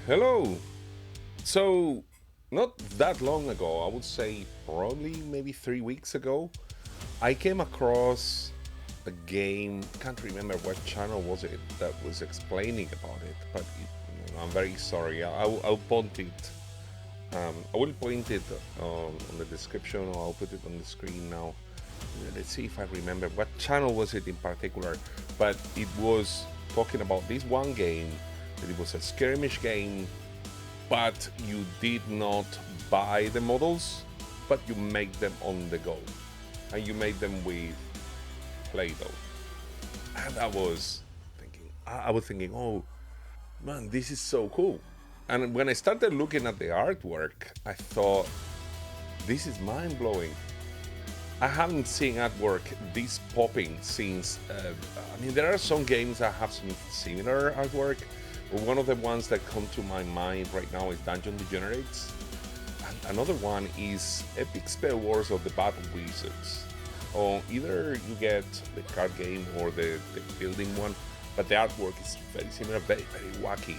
Hello. So, not that long ago, I would say probably maybe 3 weeks ago, I came across a game. Can't remember what channel was it that was explaining about it, but I'm very sorry. I'll point it. I will point it on the description, or I'll put it on the screen now. Let's see if I remember what channel was it in particular, but it was talking about this one game. That it was a skirmish game, but you did not buy the models, but you make them on the go, and you made them with Play-Doh. And I was thinking, oh man, this is so cool. And when I started looking at the artwork, I thought, this is mind blowing. I haven't seen artwork this popping since. There are some games that have some similar artwork, but one of the ones that come to my mind right now is Dungeon Degenerates. And another one is Epic Spell Wars of the Battle Wizards. Or either you get the card game or the building one, but the artwork is very similar, very, very wacky.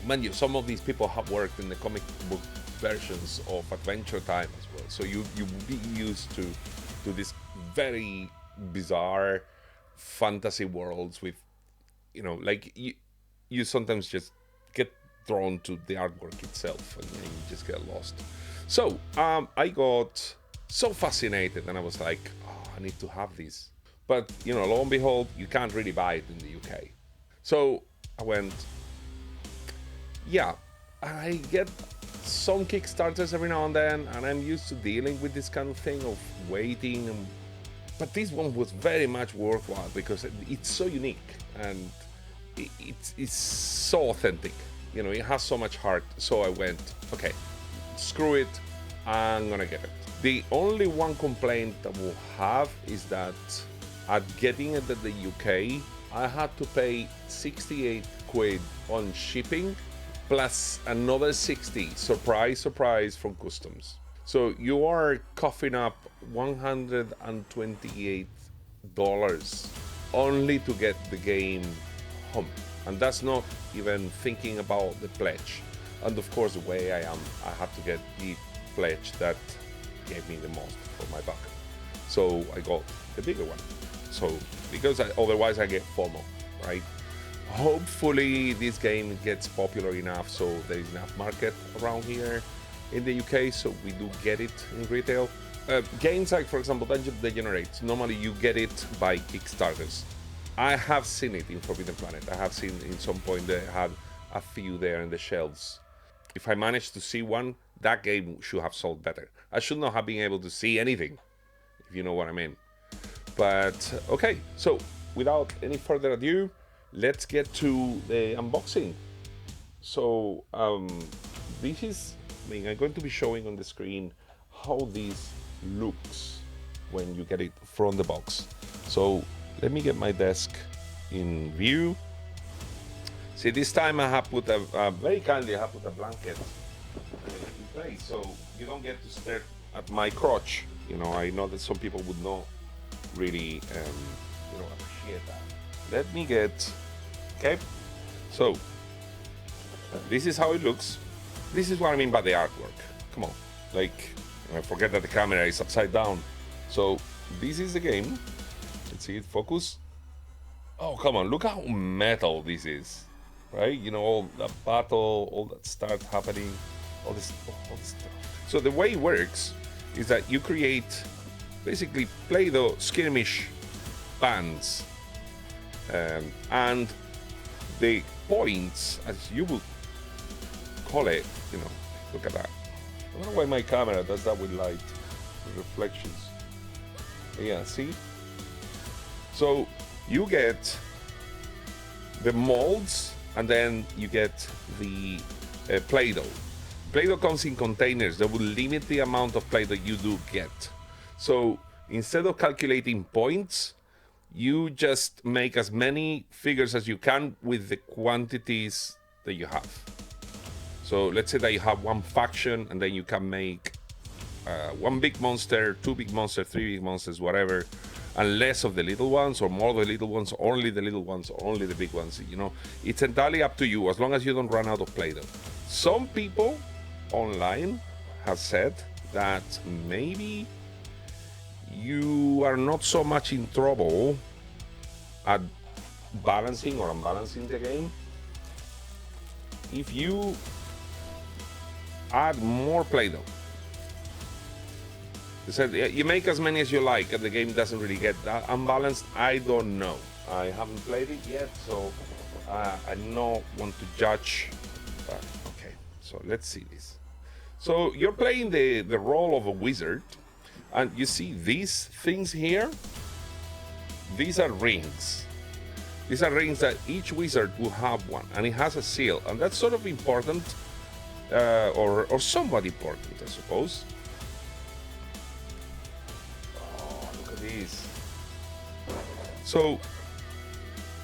Mind you, some of these people have worked in the comic book versions of Adventure Time as well, so you will be used to this very bizarre fantasy worlds with, like you sometimes just get drawn to the artwork itself and then you just get lost. So I got so fascinated and I was like, oh, I need to have this. But lo and behold, you can't really buy it in the UK. So I went, yeah, I get some Kickstarters every now and then, and I'm used to dealing with this kind of thing of waiting. But this one was very much worthwhile because it's so unique and it's so authentic. It has so much heart. So I went, okay, screw it, I'm gonna get it. The only one complaint I will have is that at getting it at the UK, I had to pay 68 quid on shipping plus another 60, surprise, from customs. So you are coughing up $128 only to get the game home. And that's not even thinking about the pledge. And of course, the way I am, I have to get the pledge that gave me the most for my buck. So I got the bigger one. So because otherwise I get FOMO, right? Hopefully this game gets popular enough so there is enough market around here in the UK so we do get it in retail. Games like, for example, Dungeon Degenerates, normally you get it by Kickstarters. I have seen it in Forbidden Planet. I have seen in some point they had a few there in the shelves. If I managed to see one, that game should have sold better. I should not have been able to see anything, if you know what I mean. But okay, so without any further ado, let's get to the unboxing. So this is, I'm going to be showing on the screen how this looks when you get it from the box. So let me get my desk in view. See, this time I have put very kindly I have put a blanket in place so you don't get to stare at my crotch. I know that some people would not really appreciate that. Let me get, okay, so this is how it looks. This is what I mean by the artwork. Come on, like, I forget that the camera is upside down. So this is the game. Let's see it focus. Oh, come on, look how metal this is, right? All that battle, all that start happening, all this stuff. So the way it works is that you create basically Play-Doh skirmish bands, and the points, as you would call it, look at that. I don't know why my camera does that with light, with reflections. Yeah, see? So you get the molds, and then you get the Play-Doh. Play-Doh comes in containers that will limit the amount of Play-Doh you do get. So instead of calculating points, you just make as many figures as you can with the quantities that you have. So let's say that you have one faction and then you can make one big monster, two big monsters, three big monsters, whatever. and less of the little ones, or more of the little ones, only the little ones, or only the big ones. You know, it's entirely up to you, as long as you don't run out of Play-Doh. Some people online have said that maybe you are not so much in trouble at balancing or unbalancing the game if you add more Play-Doh. They said you make as many as you like and the game doesn't really get that unbalanced. I don't know. I haven't played it yet, so I don't want to judge. Okay, so let's see this. So you're playing the role of a wizard, and you see these things here? These are rings. These are rings that each wizard will have one, and it has a seal, and that's sort of important, or somewhat important, I suppose. Oh, look at these. So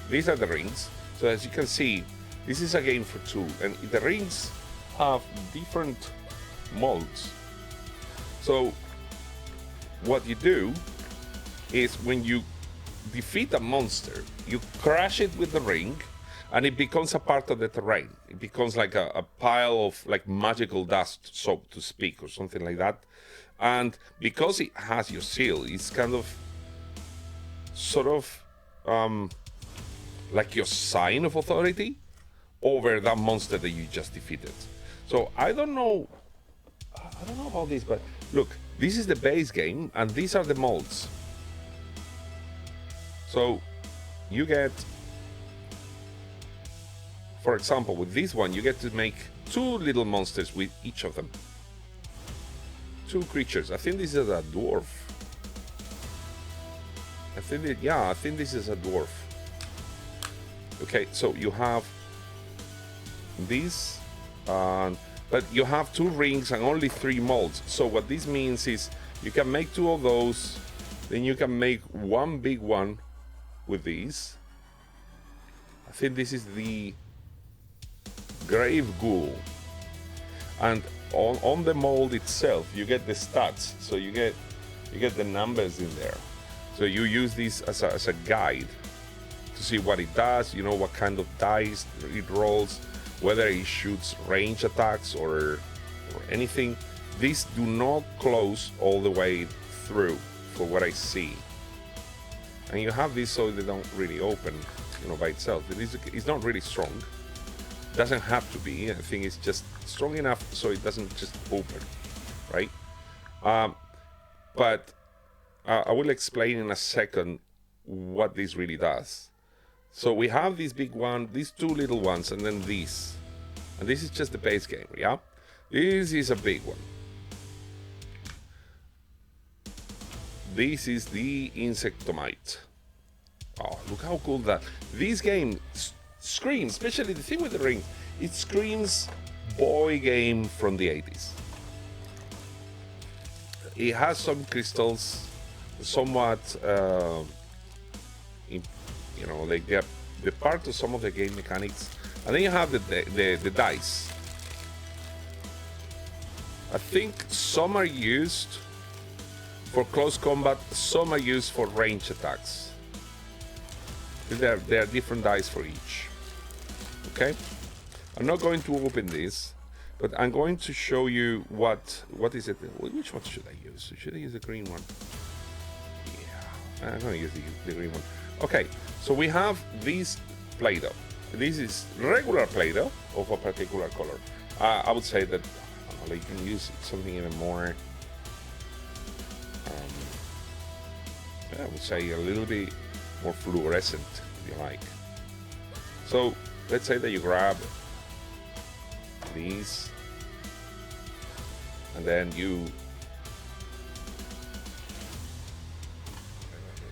these are the rings. So as you can see, this is a game for two, and the rings have different molds. So what you do is when you defeat a monster, you crash it with the ring and it becomes a part of the terrain. It becomes like a pile of like magical dust, so to speak, or something like that. And because it has your seal, it's kind of sort of like your sign of authority over that monster that you just defeated. So I don't know about this, but look, this is the base game and these are the molds. So you get, for example, with this one, you get to make two little monsters with each of them. Two creatures. I think this is a dwarf. I think this is a dwarf. Okay, so you have this, but you have two rings and only three molds. So what this means is you can make two of those, then you can make one big one with these. I think this is the Grave Ghoul, and on the mold itself you get the stats, so you get the numbers in there. So you use this as a guide to see what it does, you know, what kind of dice it rolls, whether it shoots range attacks or anything. These do not close all the way through, for what I see. And you have this so they don't really open, you know, by itself. It's not really strong. It doesn't have to be. I think it's just strong enough so it doesn't just open, right? But I will explain in a second what this really does. So we have this big one, these two little ones, and then these. And this is just the base game, yeah? This is a big one. This is the Insectomite. Oh, look how cool that. This game screams, especially the thing with the ring, it screams boy game from the 80s. It has some crystals, somewhat, you know, like they're part of some of the game mechanics. And then you have the dice. I think some are used for close combat, some are used for range attacks. There are different dice for each. Okay? I'm not going to open this, but I'm going to show you what is it. Which one should I use? Should I use the green one? Yeah, I'm going to use the green one. Okay, so we have this Play-Doh. This is regular Play-Doh of a particular color. I would say that you can use something even more, I would say a little bit more fluorescent, if you like. So let's say that you grab these and then you,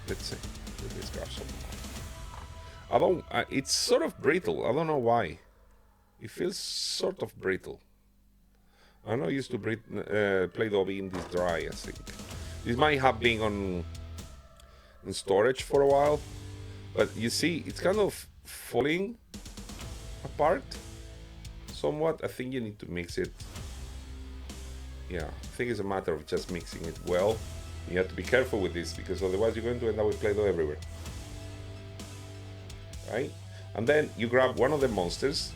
let's grab some more. It's sort of brittle. I don't know why. It feels sort of brittle. I'm not used to Play-Doh being this dry, I think. This might have been in storage for a while, but you see, it's kind of falling apart somewhat. I think you need to mix it. Yeah, I think it's a matter of just mixing it well. You have to be careful with this because otherwise you're going to end up with Play-Doh everywhere. Right? And then you grab one of the monsters.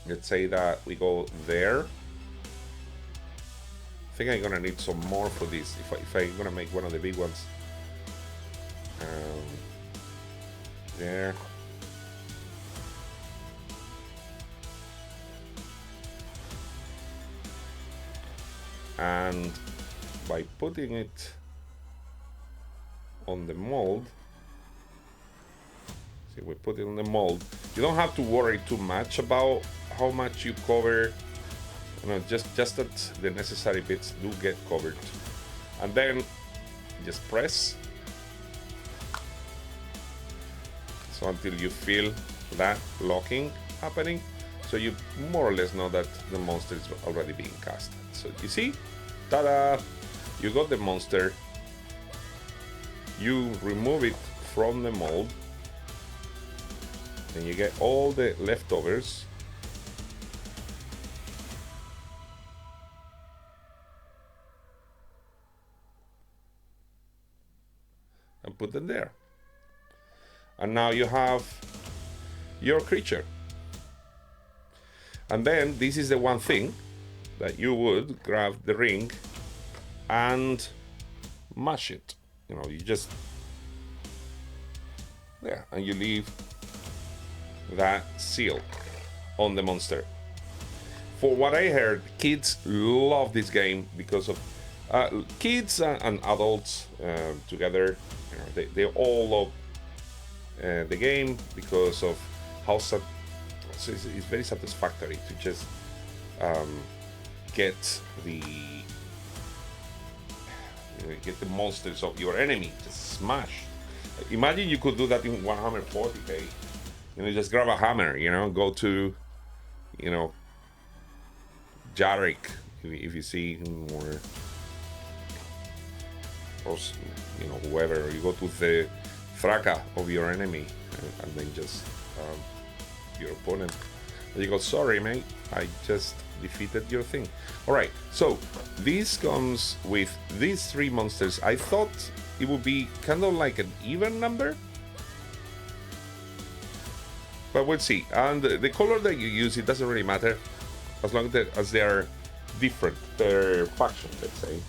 Let's say that we go there. I think I'm gonna need some more for this if I'm gonna make one of the big ones. There. And by putting it on the mold, see, we put it on the mold. You don't have to worry too much about how much you cover. You know, just that the necessary bits do get covered. And then just press. So until you feel that locking happening, so you more or less know that the monster is already being cast. So you see, ta-da! You got the monster. You remove it from the mold, and you get all the leftovers. And put them there. And now you have your creature. And then this is the one thing that you would grab the ring and mash it. You know, you just there, and you leave that seal on the monster. For what I heard, kids love this game because of kids and adults together. You know, they all love the game because of how so it's very satisfactory to just get the monsters of your enemy, just smash. Imagine you could do that in Warhammer 40k. You know, just grab a hammer, you know, go to, you know, Jarek, if you see him, or you know, whoever. You go to the Thraka of your enemy, and then just your opponent. And you go, sorry, mate, I just defeated your thing. All right, so this comes with these three monsters. I thought it would be kind of like an even number, but we'll see. And the color that you use, it doesn't really matter as long as they are different per faction, let's say.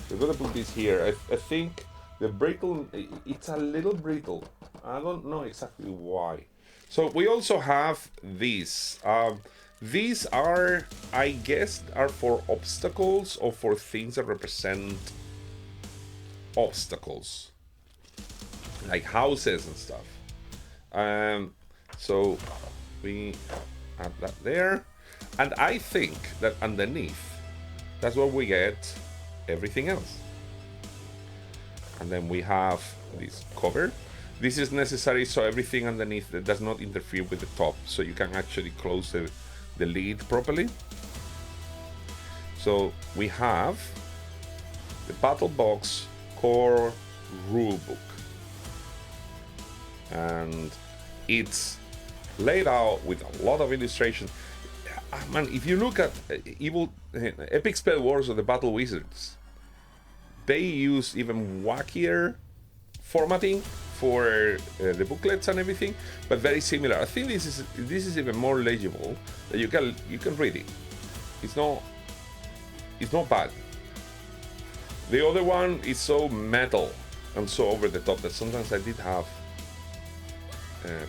We're gonna put this here. I think the brittle, it's a little brittle. I don't know exactly why. So we also have these. These are, I guess, are for obstacles or for things that represent obstacles, like houses and stuff. So we have that there, and I think that underneath, that's where we get everything else. And then we have this cover. This is necessary so everything underneath that does not interfere with the top, so you can actually close the lid properly. So we have the Battle Box Core Rulebook, and it's laid out with a lot of illustration. Man, if you look at Epic Spell Wars or the Battle Wizards, they use even wackier formatting for the booklets and everything, but very similar. I think this is even more legible. That you can read it. It's not bad. The other one is so metal and so over the top that sometimes I did have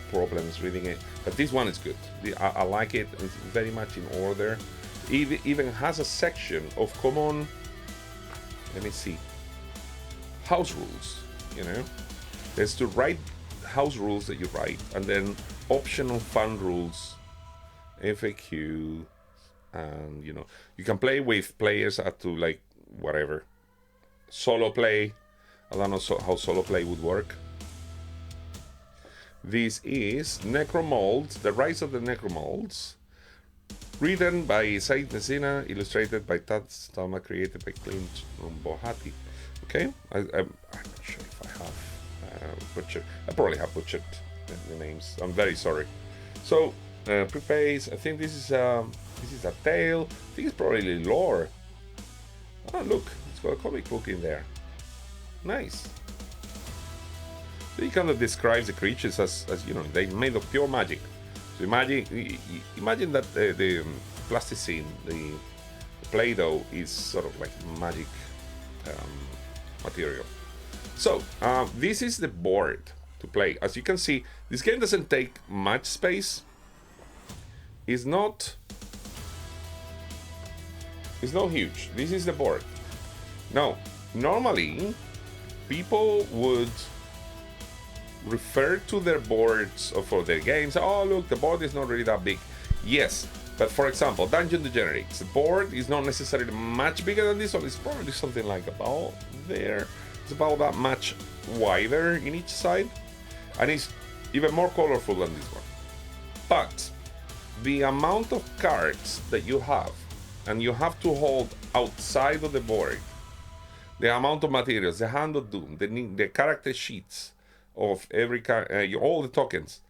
problems reading it. But this one is good. I like it. It's very much in order. It even has a section of common. Let me see. House rules. You know. There's to write house rules that you write, and then optional fun rules, FAQ, and you know, you can play with players up to like whatever. Solo play, I don't know how solo play would work. This is NecroMolds, The Rise of the NecroMolds, written by Said Messina, illustrated by Tats Tama, created by Clint Bohati. Okay, I'm not sure if I have. I probably have butchered the names. I'm very sorry. So preface. I think this is a tail. I think it's probably lore. Oh, look, it's got a comic book in there. Nice. So he kind of describes the creatures as you know, they're made of pure magic. So imagine that the plasticine, the Play-Doh, is sort of like magic material. So this is the board to play. As you can see, this game doesn't take much space. It's not huge. This is the board. Now, normally people would refer to their boards or for their games. Oh, look, the board is not really that big. Yes, but for example, Dungeon Degenerates, the board is not necessarily much bigger than this one. It's probably something like about there. It's about that much wider in each side, and it's even more colorful than this one. But the amount of cards that you have, and you have to hold outside of the board, the amount of materials, the Hand of Doom, the character sheets of every all the tokens,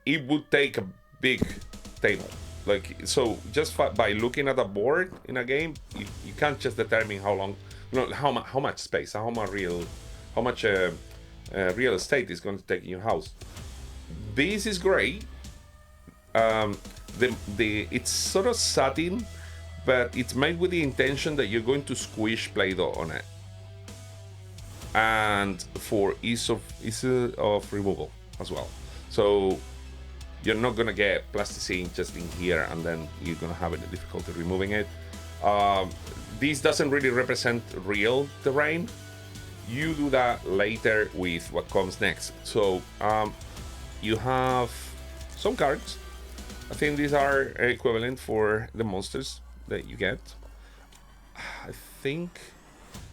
it would take a big table. Like, so just by looking at a board in a game, you can't just determine how long, how much space, how much real estate is going to take in your house. This is great. It's sort of satin, but it's made with the intention that you're going to squish Play-Doh on it, and for ease of removal as well. So you're not gonna get plasticine just in here and then you're gonna have any difficulty removing it. This doesn't really represent real terrain. You do that later with what comes next. So you have some cards. I think these are equivalent for the monsters that you get. I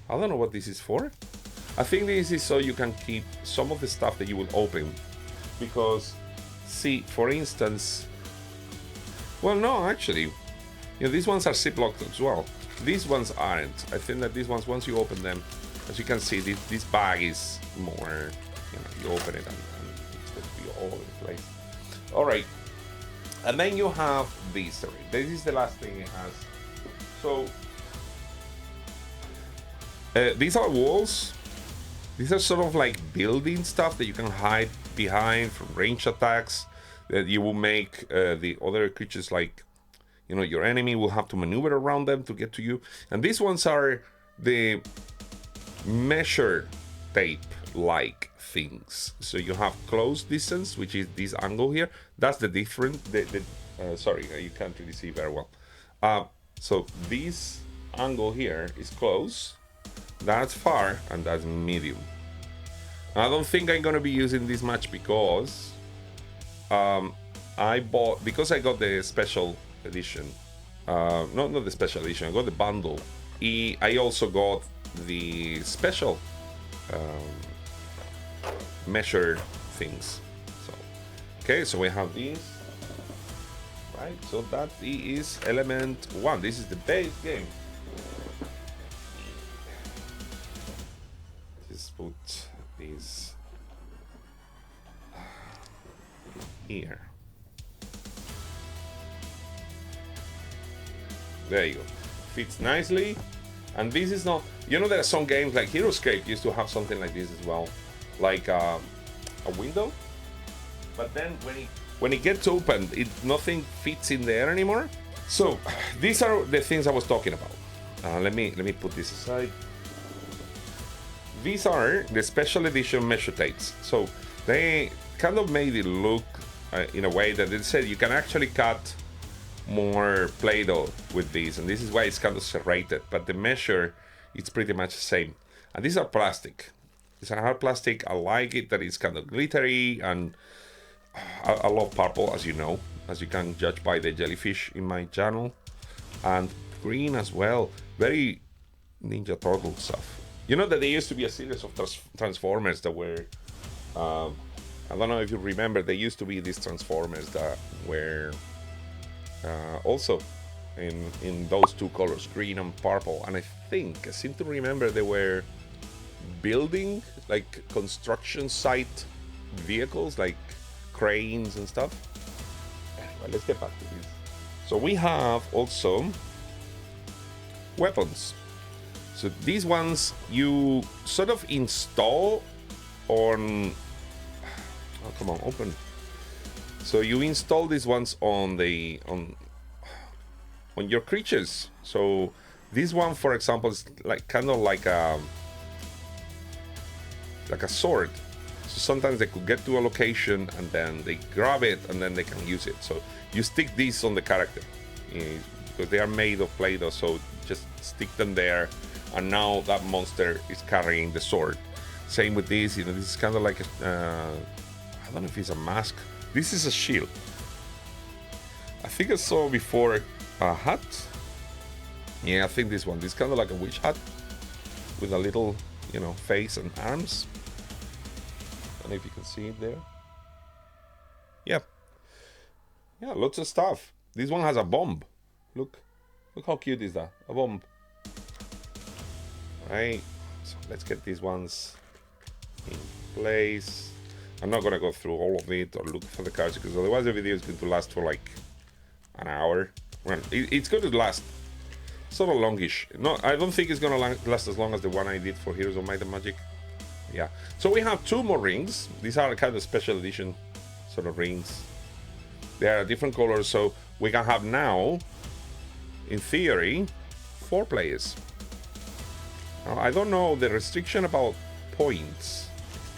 don't know what this is for. I think this is so you can keep some of the stuff that you will open, because see, for instance, well, no, actually, these ones are ziplocked as well. These ones aren't. I think that these ones, once you open them, as you can see, this bag is more, you open it and it's going to be all over the place. All right, and then you have this. This is the last thing it has. So these are walls. These are sort of like building stuff that you can hide behind from range attacks that you will make the other creatures, like, your enemy will have to maneuver around them to get to you. And these ones are the measure tape like things. So you have close distance, which is this angle here. That's the different, sorry, you can't really see very well. So this angle here is close, that's far, and that's medium. I don't think I'm gonna be using this much because I got the special edition. Not the special edition, I got the bundle. I also got the special measure things. So okay, so we have these, right? So that is element 1. This is the base game. Just put these here. There you go. Fits nicely. And this is not, there are some games like HeroScape used to have something like this as well, like a window. But then when it gets opened, nothing fits in there anymore. So these are the things I was talking about. Let me put this aside. These are the special edition measure tapes. So they kind of made it look in a way that they said you can actually cut more Play-Doh with these, and this is why it's kind of serrated, but the measure, it's pretty much the same. And these are plastic. These are hard plastic. I like it that it's kind of glittery, and I love purple, as you can judge by the jellyfish in my channel, and green as well. Very Ninja Turtle stuff. That there used to be a series of Transformers that were, I don't know if you remember, there used to be these Transformers that were also in those two colors, green and purple. And I seem to remember they were building, like, construction site vehicles, like cranes and stuff. Anyway, let's get back to this. So we have also weapons. So these ones you sort of install on... Oh, come on, open. So you install these ones on your creatures. So this one, for example, is like kind of like a sword. So sometimes they could get to a location and then they grab it and then they can use it. So you stick these on the character because they are made of Play-Doh. So just stick them there, and now that monster is carrying the sword. Same with this. You know, this is kind of like I don't know if it's a mask. This is a shield. I think I saw before a hat. Yeah, I think this one. This is kind of like a witch hat with a little, you know, face and arms. I don't know if you can see it there. Yeah. Yeah, lots of stuff. This one has a bomb. Look how cute is that? A bomb. Right. So let's get these ones in place. I'm not gonna go through all of it or look for the cards because otherwise the video is going to last for like an hour. Well, it's going to last sort of longish. No, I don't think it's gonna last as long as the one I did for Heroes of Might and Magic. Yeah. So we have 2 more rings. These are kind of special edition sort of rings. They are different colors, so we can have now, in theory, 4 players. Now, I don't know the restriction about points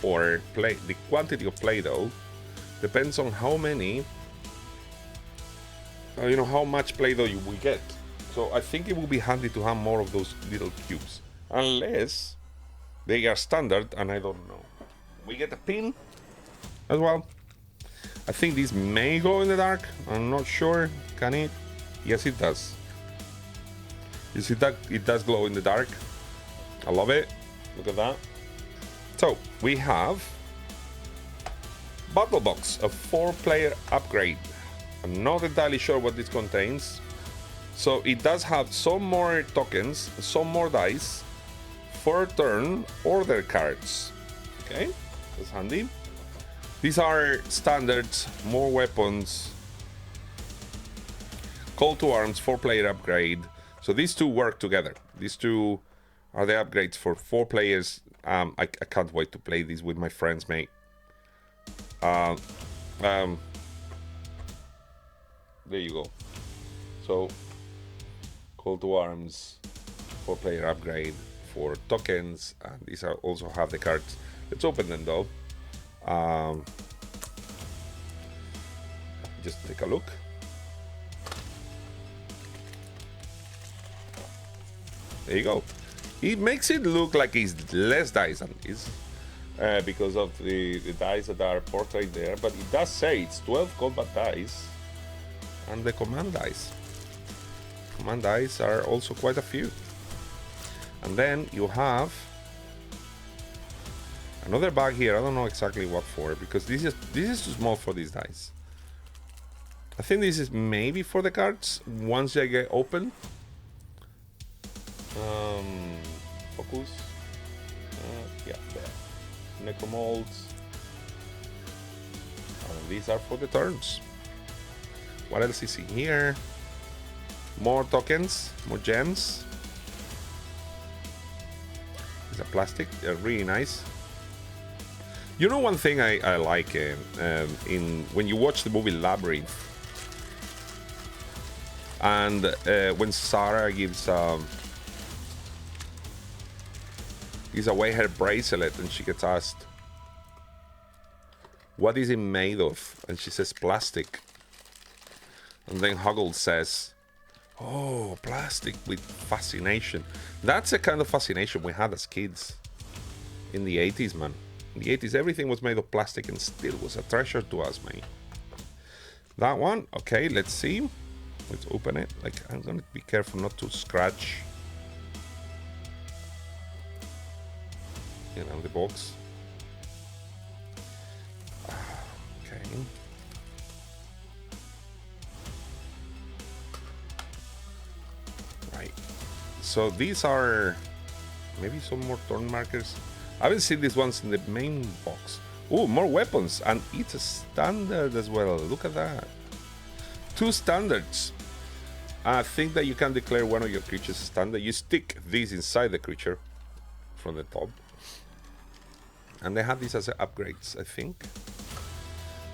or the quantity of Play-Doh depends on how many, you know, how much Play-Doh you will get. So I think it will be handy to have more of those little cubes, unless they are standard, and I don't know. We get a pin as well. I think this may glow in the dark. I'm not sure. Can it? Yes, it does. You see that? It does glow in the dark. I love it. Look at that. So we have Battle Box, a 4-player upgrade. I'm not entirely sure what this contains. So it does have some more tokens, some more dice, 4 turn order cards. Okay, that's handy. These are standards, more weapons, call to arms, 4-player upgrade. So these 2 work together. These 2 are the upgrades for 4 players. I can't wait to play these with my friends, mate. There you go. So, call to arms, 4-player upgrade, 4 tokens, and these are also have the cards. Let's open them though. Just take a look. There you go. It makes it look like it's less dice than it is because of the dice that are portrayed there, but it does say it's 12 combat dice and the command dice. Command dice are also quite a few. And then you have another bag here. I don't know exactly what for, because this is too small for these dice. I think this is maybe for the cards once they get open. Focus. Yeah, there. NecroMolds. These are for the turns. What else is in here? More tokens, more gems. These are plastic. They're really nice. You know, one thing I like in when you watch the movie Labyrinth, and when Sarah gives away her bracelet and she gets asked, what is it made of? And she says plastic. And then Huggle says, oh, plastic, with fascination. That's the kind of fascination we had as kids in the 80s, man. In the 80s, everything was made of plastic and still was a treasure to us, man. That one, okay, let's see. Let's open it. Like, I'm gonna be careful not to scratch, you know, the box. Okay. Right. So these are maybe some more turn markers. I haven't seen these ones in the main box. Oh, more weapons, and it's a standard as well. Look at that. 2 standards. I think that you can declare one of your creatures standard. You stick this inside the creature from the top. And they have this as upgrades, I think.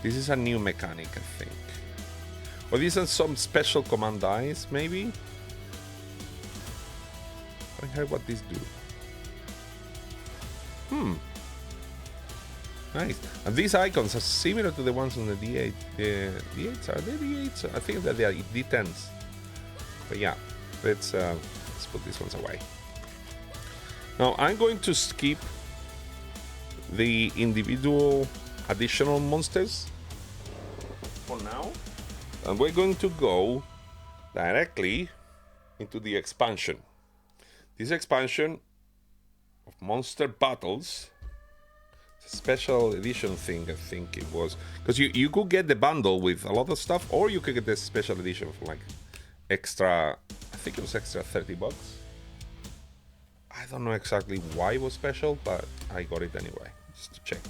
This is a new mechanic, I think. Or these are some special command dice, maybe? I heard what these do. Nice. And these icons are similar to the ones on the D8. The D8s, are they D8s? I think that they are D10s. But yeah, let's put these ones away. Now I'm going to skip the individual additional monsters for now. And we're going to go directly into the expansion. This expansion of Monster Battles, it's a special edition thing, I think it was. Because you could get the bundle with a lot of stuff, or you could get the special edition for like extra, I think it was extra $30. I don't know exactly why it was special, but I got it anyway, just to check.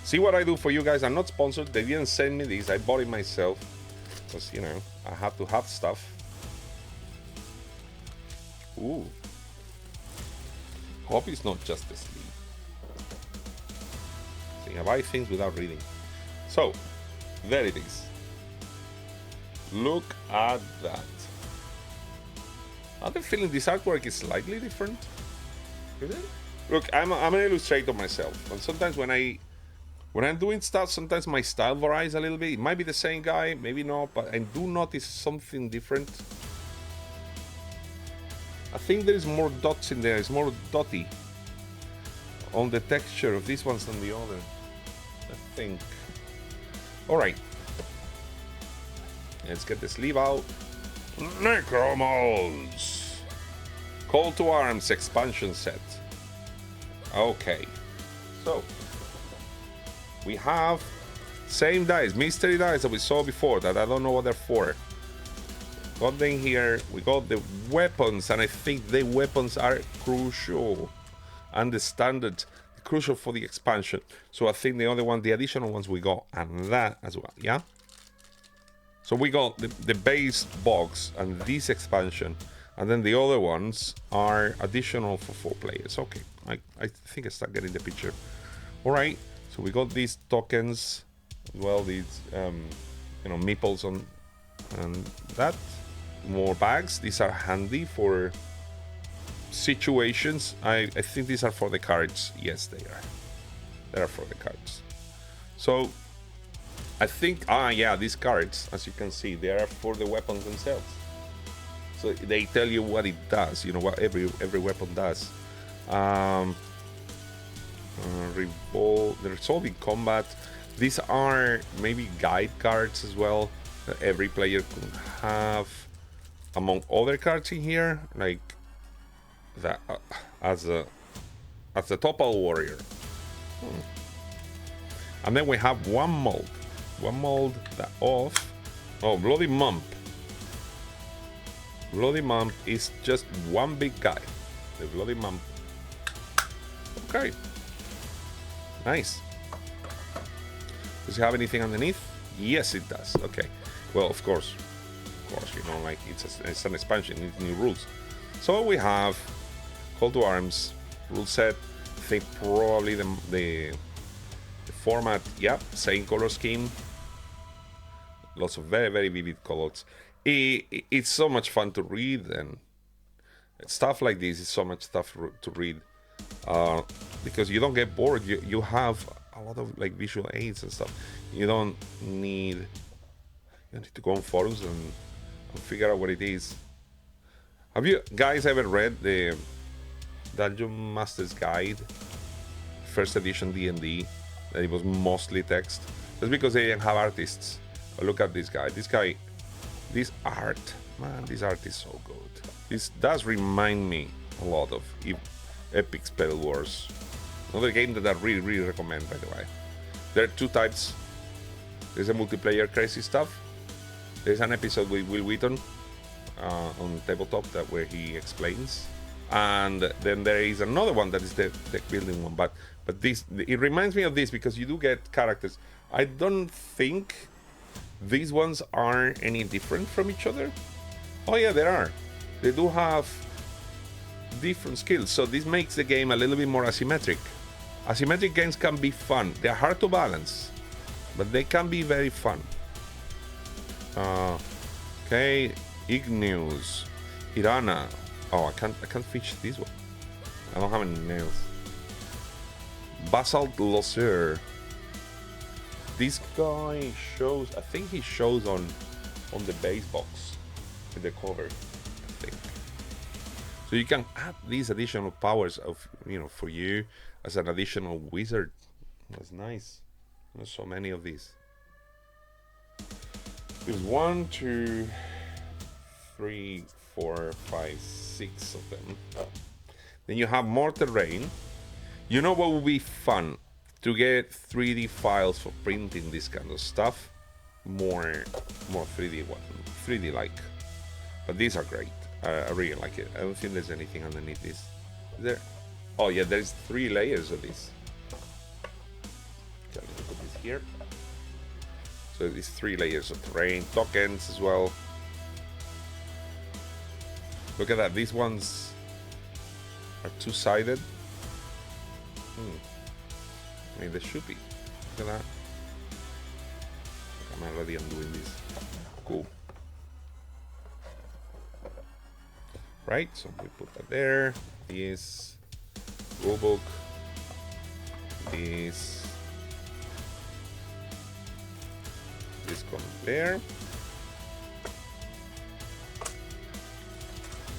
See what I do for you guys. I'm not sponsored. They didn't send me these. I bought it myself. Because, you know, I have to have stuff. Ooh. Hope it's not just the sleeve. See, I buy things without reading. So, there it is. Look at that. I have a feeling this artwork is slightly different. Is it? Look, I'm an illustrator myself. And sometimes when I'm doing stuff, sometimes my style varies a little bit. It might be the same guy, maybe not, but I do notice something different. I think there is more dots in there. It's more dotty on the texture of these ones than the other, I think. All right. Let's get the sleeve out. NecroMolds. Call to Arms expansion set. Okay. So we have same dice, mystery dice that we saw before that I don't know what they're for. Got them here. We got the weapons, and I think the weapons are crucial. And the standard, crucial for the expansion. So I think the other one, the additional ones we got, and that as well, yeah? So we got the base box and this expansion, and then the other ones are additional for 4 players. Okay, I think I start getting the picture. All right. So we got these tokens, well, these meeples on, and that. More bags. These are handy for situations. I think these are for the cards. Yes, they are. They are for the cards. So I think, yeah, these cards, as you can see, they are for the weapons themselves. So they tell you what it does. You know what every weapon does. Resolving combat. These are maybe guide cards as well that every player could have, among other cards in here, like that as the Topal Warrior. And then we have one mold that of Bloody Mump. Bloody Mump is just one big guy. The Bloody Mump. Okay. Nice. Does it have anything underneath? Yes, it does. Okay. Well, of course, you know, like it's an expansion, it's new rules. So we have Call to Arms, rule set. I think probably the format, yeah, same color scheme. Lots of very, very vivid colors. It's so much fun to read, and stuff like this is so much stuff to read. Because you don't get bored. You have a lot of like visual aids and stuff. You don't need to go on forums and figure out what it is. Have you guys ever read the Dungeon Master's Guide, first edition D&D, that it was mostly text? That's because they didn't have artists. But look at this guy. This art, man, this art is so good. This does remind me a lot of Epic Spell Wars. Another game that I really, really recommend, by the way. There are 2 types. There's a multiplayer crazy stuff. There's an episode with Will Wheaton on Tabletop where he explains. And then there is another one that is the deck building one. But it reminds me of this because you do get characters. I don't think these ones aren't any different from each other. Oh yeah, they are. They do have different skills, so this makes the game a little bit more asymmetric. Asymmetric games can be fun. They're hard to balance, but they can be very fun. Okay, Igneous, Hirana. Oh, I can't fish this one. I don't have any nails. Basalt Loser. This guy shows. I think he shows on the base box in the cover. I think. So you can add these additional powers of for you as an additional wizard. That's nice. There's so many of these. There's 1, 2, 3, 4, 5, 6 of them. Then you have more terrain. You know what would be fun? To get 3D files for printing this kind of stuff. More 3D like. But these are great. I really like it. I don't think there's anything underneath this. Is there? Oh yeah, there's 3 layers of this. Okay, let me put this here. So these 3 layers of terrain, tokens as well. Look at that. These ones are 2-sided. I mean, they should be. Look at that. I'm already undoing this. Cool. Right, so we put that there. This rulebook. This comes there.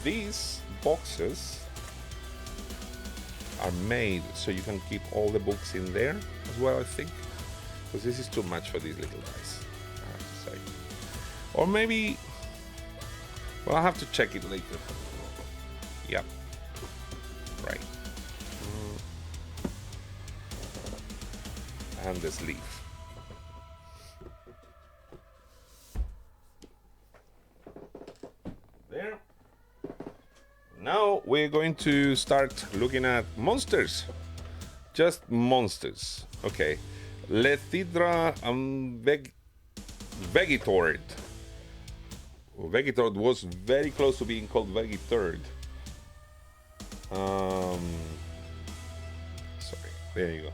These boxes are made so you can keep all the books in there as well, I think, because this is too much for these little guys, I have to say. Or maybe, well, I'll have to check it later. Yep, right. And the sleeve. There. Now we're going to start looking at monsters. Just monsters. Okay. Lethydra and Veggitoad. Veggitoad was very close to being called Veggitoad. Sorry. There you go.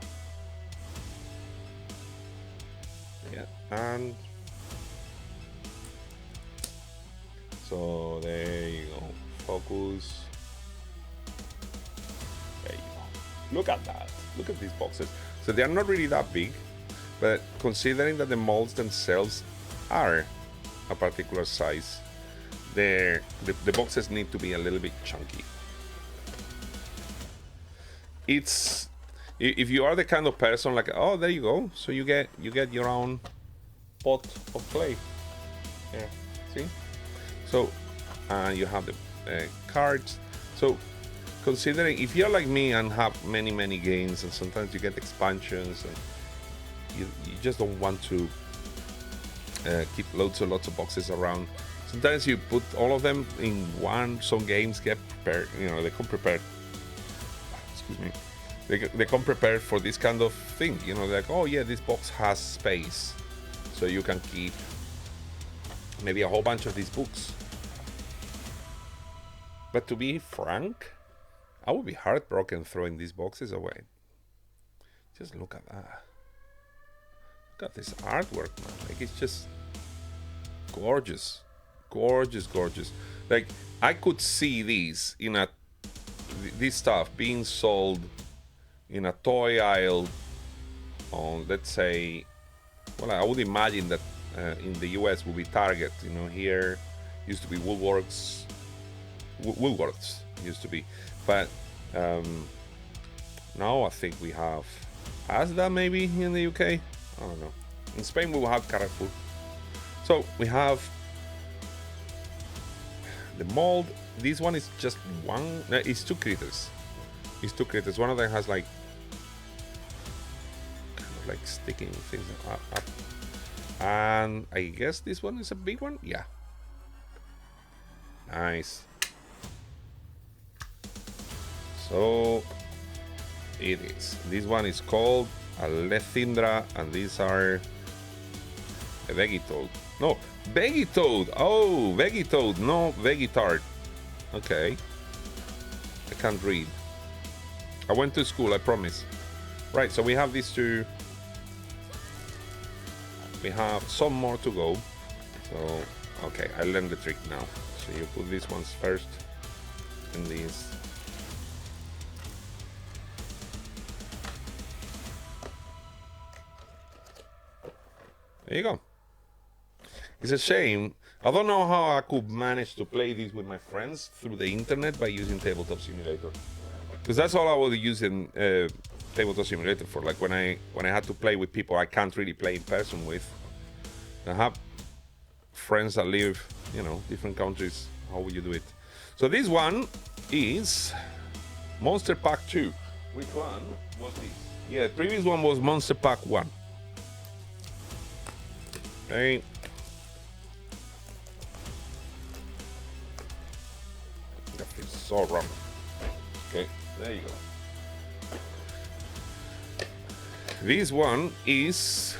Yeah, and so there you go. Focus. There you go. Look at that. Look at these boxes. So they are not really that big, but considering that the molds themselves are a particular size, the boxes need to be a little bit chunky. It's if you are the kind of person like, oh, there you go. So you get your own pot of clay. Yeah, see. So you have the cards. So considering if you're like me and have many games, and sometimes you get expansions and you just don't want to keep lots of boxes around. Sometimes you put all of them in one. Some games get prepared, they come prepared. Excuse me. They come prepared for this kind of thing. They're like, oh yeah, this box has space, so you can keep maybe a whole bunch of these books. But to be frank, I would be heartbroken throwing these boxes away. Just look at that. Look at this artwork, man. Like, it's just gorgeous. Gorgeous. Like, I could see these in this stuff being sold in a toy aisle on, let's say, well, I would imagine that in the US would be Target. Here used to be Woolworths used to be, but now I think we have Asda maybe in the UK. I don't know. In Spain we will have Carrefour. So we have the mold. This one is just one. It's 2 critters. One of them has like kind of like sticking things up. And I guess this one is a big one. Yeah. Nice. So it is. This one is called a Lethydra, and these are a Veggitoad. No, Veggitoad. Oh, Veggitoad, no Veggitard. Okay. I can't read. I went to school, I promise. Right, so we have these two. We have some more to go. So, okay, I learned the trick now. So you put these ones first, and these. There you go. It's a shame. I don't know how I could manage to play this with my friends through the internet by using Tabletop Simulator. Because that's all I was using Tabletop Simulator for. Like when I had to play with people I can't really play in person with. I have friends that live, you know, different countries. How would you do it? So this one is Monster Pack 2. Which one was this? Yeah, the previous one was Monster Pack 1. Okay. That feels so wrong. Okay, there you go. This one is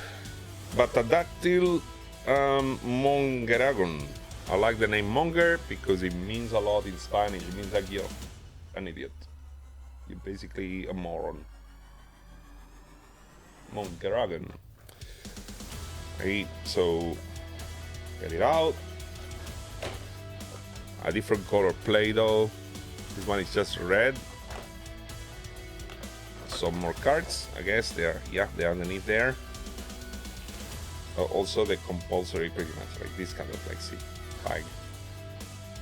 Batadactyl Mongeragon. I like the name Monger because it means a lot in Spanish. It means like you're an idiot. You're basically a moron. Mongeragon. Okay, so get it out. A different color Play-Doh. This one is just red. Some more cards, I guess they're underneath there. Also the compulsory, pretty much like this kind of like bag.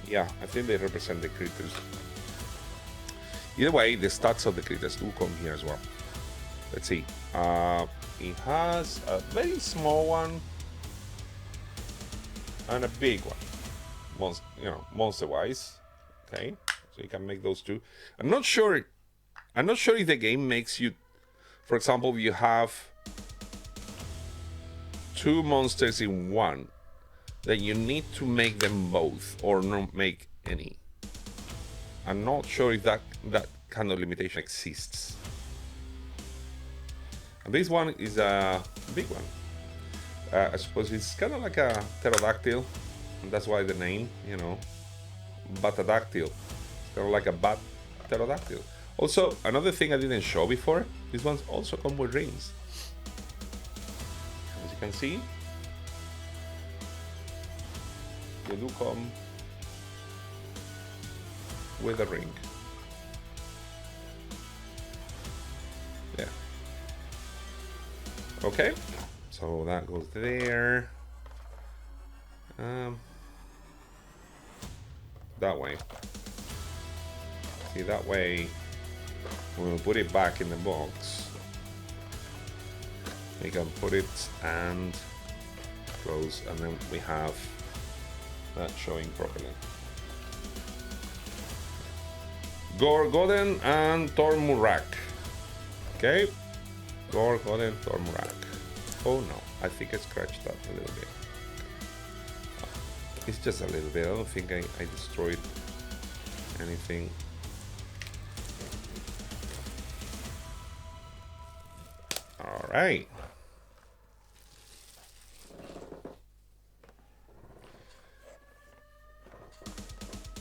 Yeah, I think they represent the critters. Either way, the stats of the critters do come here as well. Let's see. It has a very small one and a big one. Monster-wise. Okay, so you can make those two. I'm not sure if the game makes you, for example, you have two monsters in one, then you need to make them both or not make any. I'm not sure if that kind of limitation exists. And this one is a big one. I suppose it's kind of like a pterodactyl, and that's why the name, you know, Batadactyl. It's kind of like a bat pterodactyl. Also, another thing I didn't show before, these ones also come with rings. As you can see, they do come with a ring. Yeah. Okay, so that goes there. That way. See, that way, when we put it back in the box, we can put it and close, and then we have that showing properly. Gorgoden and Tormurack. Okay, Gorgoden, Tormurack. Oh no, I think I scratched that a little bit. It's just a little bit. I don't think I destroyed anything. All right.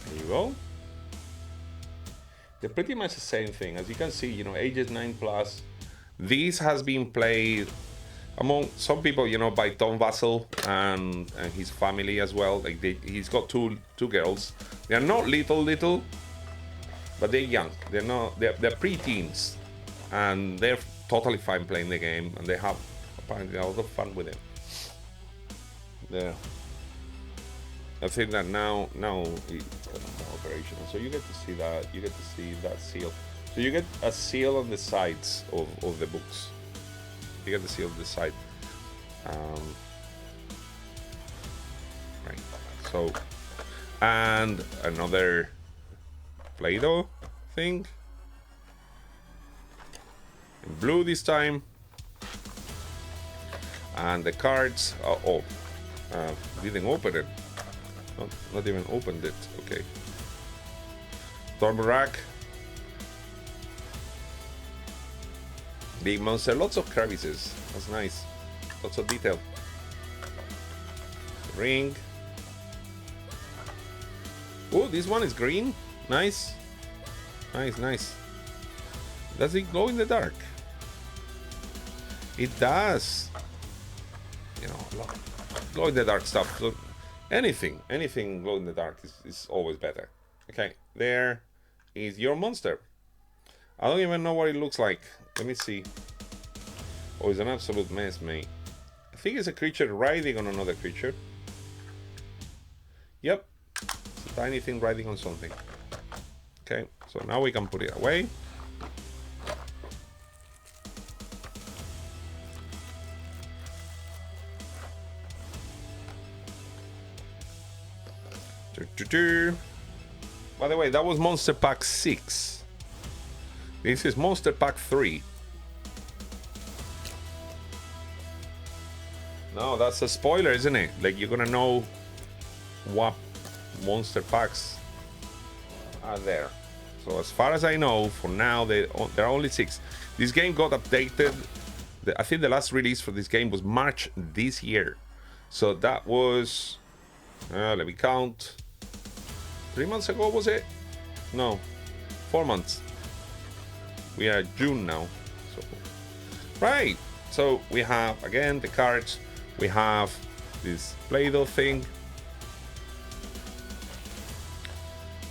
There you go. They're pretty much the same thing. As you can see, you know, ages 9+. This has been played among some people, you know, by Tom Vassell and his family as well. Like he's got two girls. They're not little, but they're young. They're not. They're pre-teens, and they're totally fine playing the game, and they have apparently a lot of fun with it. There. I think that now it's kind of more operational. So you get to see that. You get to see that seal. So you get a seal on the sides of the books. You get the seal on the side. Right. So, and another Play-Doh thing. In blue this time. And the cards. Didn't open it. Not even opened it. Okay. Tormurack. Big monster, lots of crevices. That's nice. Lots of detail. ring. Oh, this one is green. Nice. Nice, nice. Does it glow in the dark? It does. You know, glow in the dark stuff. So anything glow in the dark is always better. Okay, there is your monster. I don't even know what it looks like. Let me see. Oh, it's an absolute mess, mate. I think it's a creature riding on another creature. Yep. It's a tiny thing riding on something. Okay, so now we can put it away. By the way, that was Monster Pack 6. This is Monster Pack 3. No, that's a spoiler, isn't it? Like, you're gonna know what monster packs are there. So as far as I know, for now, there are only 6. This game got updated. I think the last release for this game was March this year. So that was, let me count. 3 months ago, was it? No, 4 months. We are June now. So, right. So we have, again, the cards. We have this Play-Doh thing.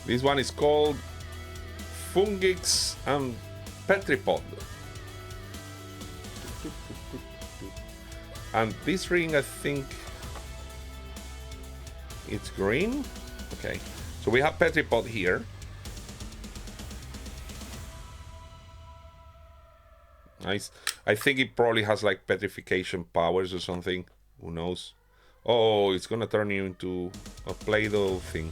This one is called Fungix and Petripod. And this ring, I think it's green. Okay, so we have Petripod here. Nice. I think it probably has like petrification powers or something. Who knows? Oh, it's gonna turn you into a Play-Doh thing.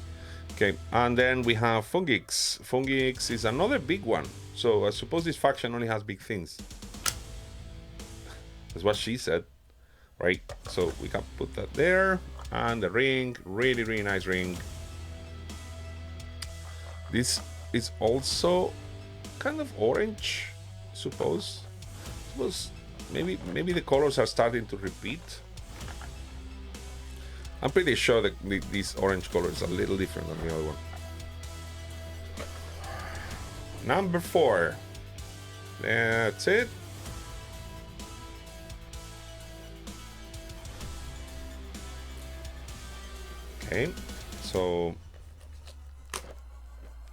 Okay, and then we have Fungix. Fungix is another big one. So I suppose this faction only has big things. That's what she said, right? So we can put that there. And the ring, really, really nice ring. This is also kind of orange, I suppose. Maybe the colors are starting to repeat. I'm pretty sure that this orange color is a little different than the other one. Number 4. That's it. Okay, so...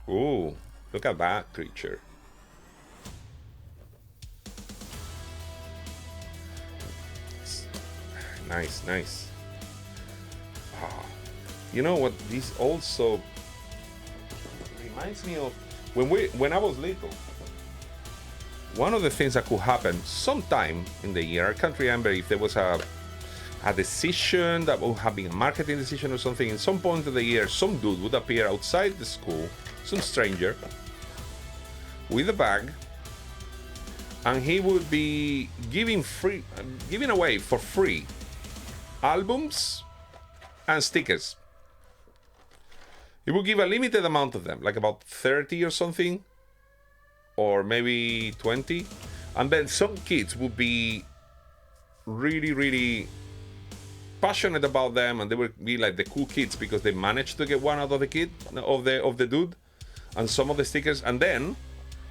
Ooh, look at that creature. Nice, nice. You know what? This also reminds me of when I was little. One of the things that could happen sometime in the year, I can't remember if there was a decision that would have been a marketing decision or something. In some point of the year, some dude would appear outside the school, some stranger, with a bag, and he would be giving away for free albums and stickers. He will give a limited amount of them, like about 30 or something, or maybe 20. And then some kids would be really, really passionate about them, and they would be like the cool kids because they managed to get one out of the dude, and some of the stickers. And then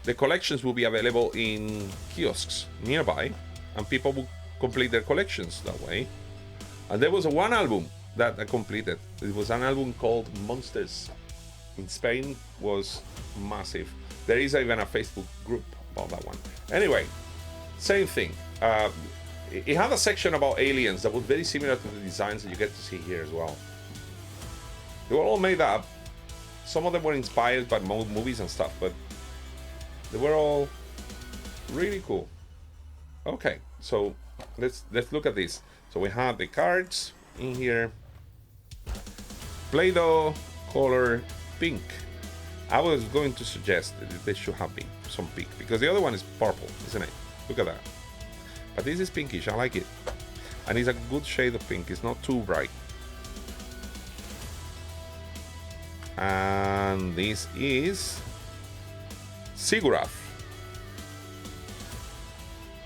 the collections will be available in kiosks nearby, and people will complete their collections that way. And there was one album that I completed. It was an album called Monsters. In Spain, was massive. There is even a Facebook group about that one. Anyway, same thing. It had a section about aliens that was very similar to the designs that you get to see here as well. They were all made up. Some of them were inspired by movies and stuff, but they were all really cool. Okay, so let's look at this. So we have the cards in here. Play-Doh color pink. I was going to suggest that they should have been some pink, because the other one is purple, isn't it? Look at that. But this is pinkish, I like it. And it's a good shade of pink, it's not too bright. And this is Sigurath.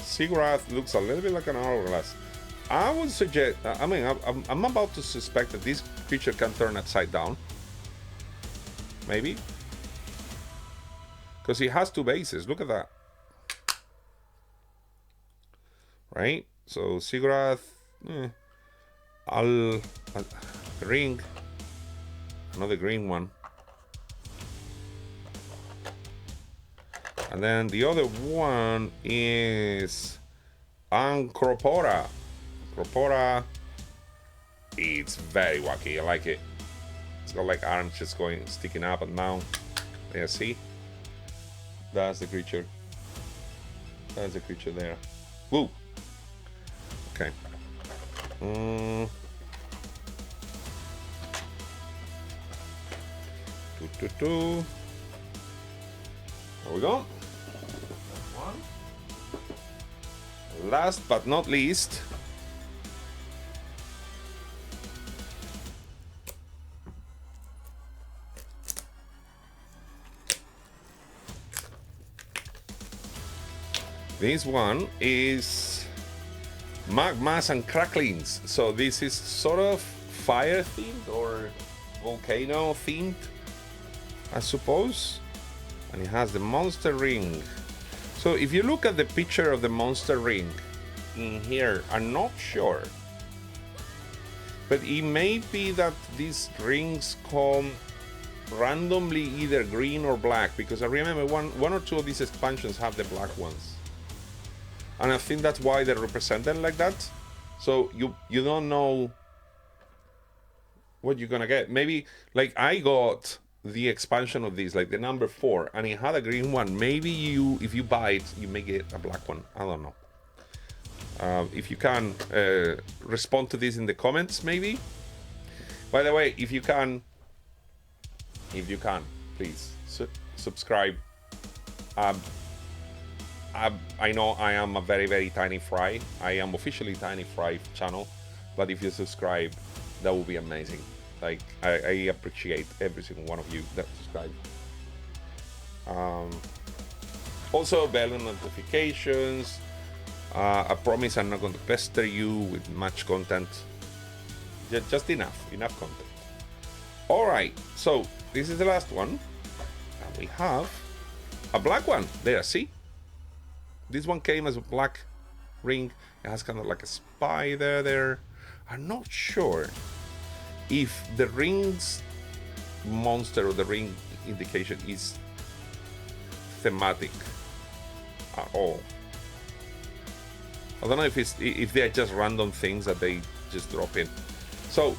Sigurath looks a little bit like an hourglass. I would suggest, I mean, I'm about to suspect that this creature can turn upside down. Maybe. Because he has 2 bases. Look at that. Right? So Sigurath, ring, another green one. And then the other one is Ankropora. Ankropora, it's very wacky. I like it. It's got like arms just going, sticking up and down. Yeah, see? That's the creature. That's the creature there. Woo! Okay. There we go. One. Last but not least, this one is Magmass and Kracklings. So this is sort of fire themed or volcano themed, I suppose. And it has the monster ring. So if you look at the picture of the monster ring in here, I'm not sure, but it may be that these rings come randomly either green or black, because I remember one or two of these expansions have the black ones, and I think that's why they're represented like that. So you don't know what you're gonna get. Maybe like I got the expansion of this, like the number 4, and it had a green one. Maybe if you buy it, you may get a black one. I don't know. If you can respond to this in the comments, maybe. By the way, if you can, please subscribe. I know I am a very, very tiny fry. I am officially Tiny Fry channel, but if you subscribe, that would be amazing. Like, I appreciate every single one of you that subscribe. Also, bell notifications. I promise I'm not going to pester you with much content. Just enough content. Alright, so this is the last one. And we have a black one. There, see? This one came as a black ring. It has kind of like a spider there. I'm not sure if the ring's monster or the ring indication is thematic at all. I don't know if they're just random things that they just drop in. So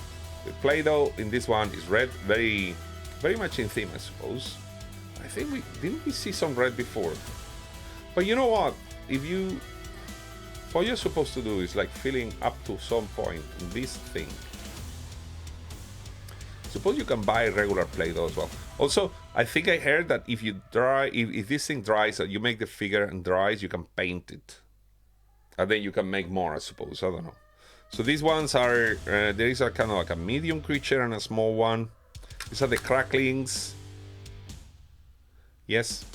the Play-Doh in this one is red, very much in theme, I suppose. I think didn't we see some red before? But you know what? What you're supposed to do is like filling up to some point in this thing. Suppose you can buy regular Play-Doh as well. Also, I think I heard that if this thing dries, you make the figure and dries, you can paint it. And then you can make more, I suppose. I don't know. So these ones are, there is a kind of like a medium creature and a small one. These are the Kracklings. Yes,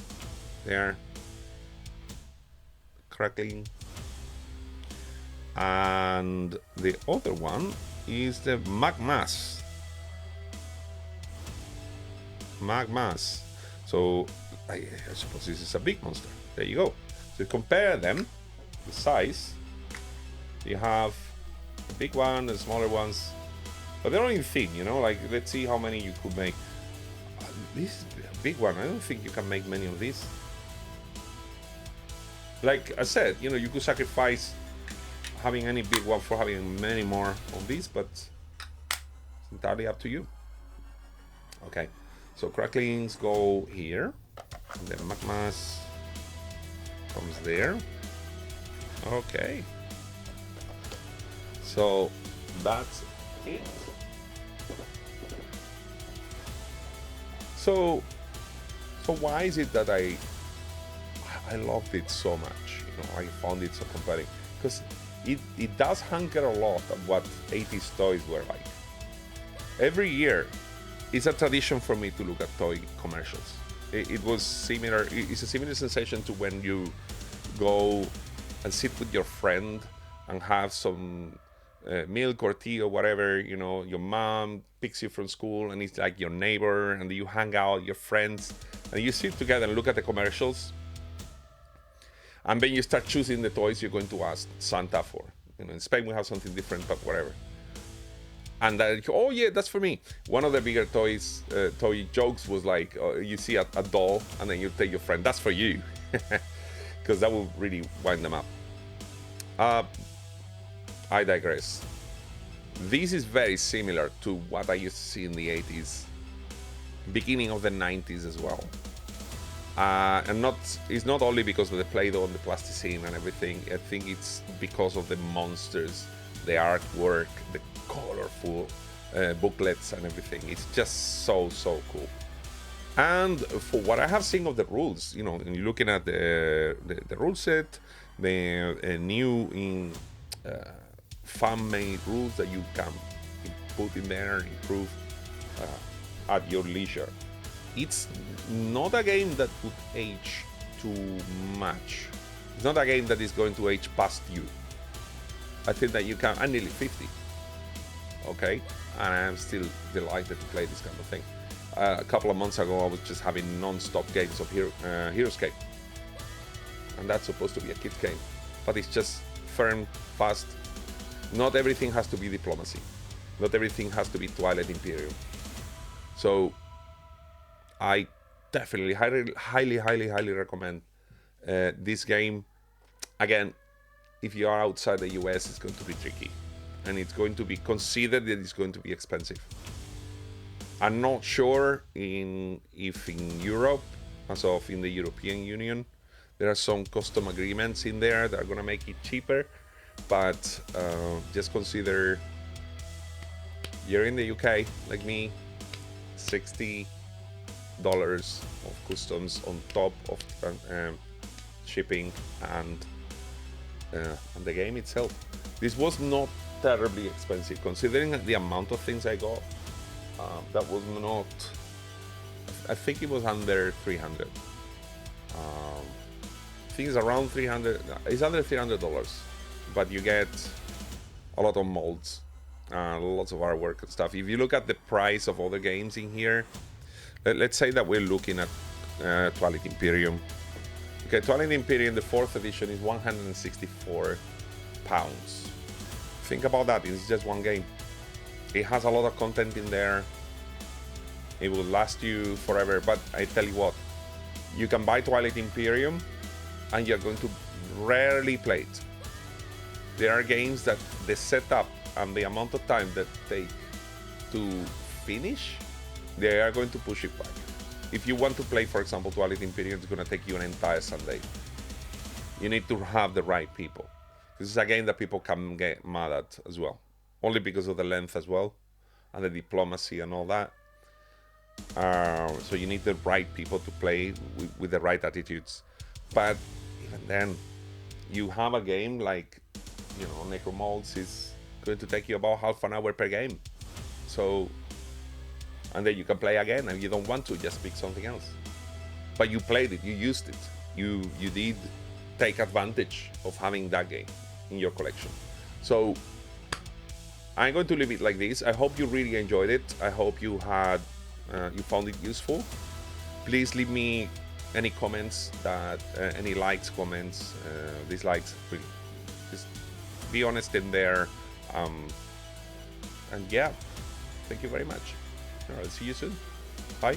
they are. Crackling. And the other one is the Magmass. Magmass. So I suppose this is a big monster. There you go. So compare them, the size. You have the big one, the smaller ones, but they're all in theme, you know. Like, let's see how many you could make. This is a big one. I don't think you can make many of these. Like I said, you know, you could sacrifice having any big one for having many more of these, but it's entirely up to you. Okay, so Kracklings go here, and then Magmass comes there. Okay, so that's it. So why is it that I loved it so much? You know, I found it so compelling because it does hanker a lot at what 80s toys were like. Every year, it's a tradition for me to look at toy commercials. It was similar. It's a similar sensation to when you go and sit with your friend and have some milk or tea or whatever, you know, your mom picks you from school and it's like your neighbor, and you hang out, your friends, and you sit together and look at the commercials, and then you start choosing the toys you're going to ask Santa for. You know, in Spain we have something different, but whatever. And oh yeah, that's for me. One of the bigger toy jokes was like, you see a doll, and then you tell your friend, that's for you, because that will really wind them up. I digress. This is very similar to what I used to see in the 80s, beginning of the 90s as well. And it's not only because of the Play-Doh and the plasticine and everything. I think it's because of the monsters, the artwork, the colorful booklets and everything. It's just so cool. And for what I have seen of the rules, you know, and you're looking at the rule set, the new in fan-made rules that you can put in there and improve at your leisure. It's not a game that would age too much. It's not a game that is going to age past you. I think that you can. I'm nearly 50, okay, and I'm still delighted to play this kind of thing. A couple of months ago, I was just having non-stop games of Heroescape, and that's supposed to be a kid's game, but it's just firm, fast. Not everything has to be diplomacy. Not everything has to be Twilight Imperium. So I definitely highly recommend this game. Again, if you are outside the US, it's going to be tricky, and it's going to be considered that it's going to be expensive. I'm not sure if in Europe, as of in the European Union, there are some custom agreements in there that are going to make it cheaper, but just consider you're in the UK like me, $60 of customs on top of shipping and the game itself. This was not terribly expensive considering the amount of things I got. That was not, I think it was under 300. I think it's around 300, it's under $300, but you get a lot of molds, lots of artwork and stuff. If you look at the price of other games in here, let's say that we're looking at Twilight Imperium. Okay, Twilight Imperium, the 4th edition is £164. Think about that, it's just one game. It has a lot of content in there. It will last you forever, but I tell you what, you can buy Twilight Imperium and you're going to rarely play it. There are games that the setup and the amount of time that take to finish, they are going to push it back. If you want to play, for example, Twilight Imperium, it's going to take you an entire Sunday. You need to have the right people. This is a game that people can get mad at as well, only because of the length as well, and the diplomacy and all that. So you need the right people to play with the right attitudes. But even then, you have a game like, you know, NecroMolds is going to take you about half an hour per game. So, and then you can play again, and you don't want to, just pick something else. But you played it, you used it, you did take advantage of having that game in your collection. So I'm going to leave it like this. I hope you really enjoyed it. I hope you had you found it useful. Please leave me any comments, that any likes, comments, dislikes. Just be honest in there. And yeah, thank you very much. I'll see you soon. Bye.